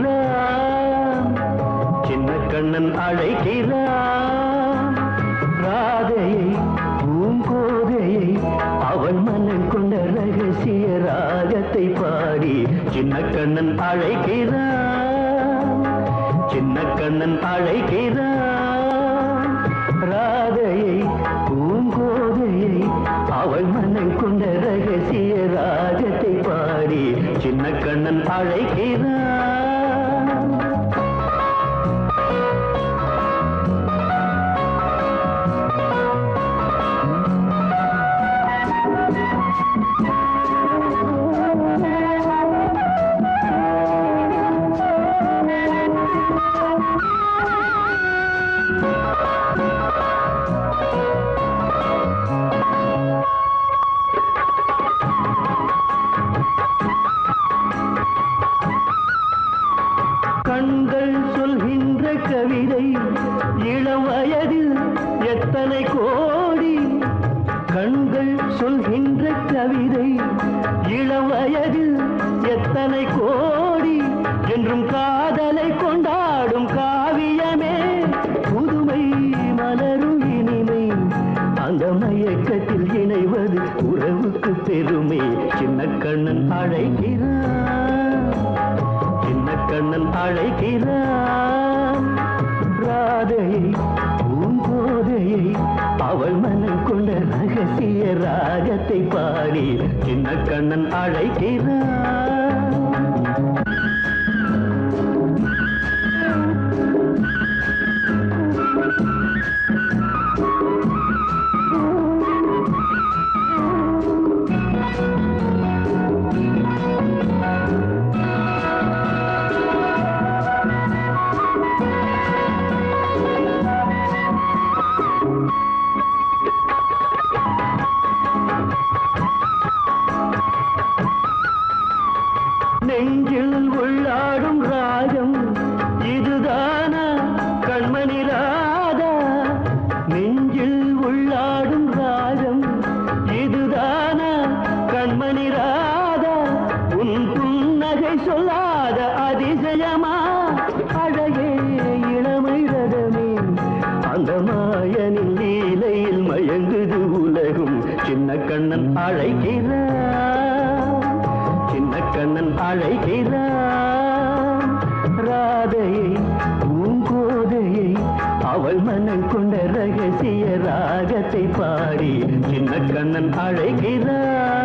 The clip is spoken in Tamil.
அழைக்கிறான், சின்ன கண்ணன் அழைக்கிறான். ராதையை பூங்கோதையை அவள் மன்னன் கொண்ட ரகசிய ராகத்தை பாடி சின்ன கண்ணன் அழைக்கிறான், சின்ன கண்ணன் அழைக்கிறான். ராதையை பூங்கோதையை அவள் மன்னன் கொண்ட ரகசிய ராகத்தை பாடி சின்ன கண்ணன் அழைக்கிறான். கண்கள் சொல்கின்ற கவிதை இளம் வயதில் எத்தனை கோடி, கண்கள் சொல்கின்ற கவிதை இளம் வயதில் எத்தனை கோடி, என்றும் காதலை கொண்டாடும் காவியமே புதுமை மலரும் இனிமை, அந்த மயக்கத்தில் இணைவது உறவுக்கு பெருமை. சின்ன கண்ணன் அழைக்கிறான், சின்ன கண்ணன் அழைக்கிறான். ராதையை பூங்கோதையை அவள் மனம் கொண்ட ரகசிய ராகத்தை பாடி சின்ன கண்ணன் அழைக்கிறான். நெஞ்சில் உள்ளாடும் ராகம் இதுதானா கண்மணி ராதா, நெஞ்சில் உள்ளாடும் ராகம் இதுதானா கண்மணி ராதா, உன் புன்னகை சொல்லாத அதிசயமா அழகே இளமை ரதமே, அந்த மாயனின் லீலையில் மயங்குது உலகும். சின்ன கண்ணன் அழைக்கிறான், சின்ன கண்ணன் அழைக்கிறான். ராதையை பூங்கோதையை அவள் மனம் கொண்ட ரகசிய ராகத்தை பாடி சின்ன கண்ணன் அழைக்கிறான்.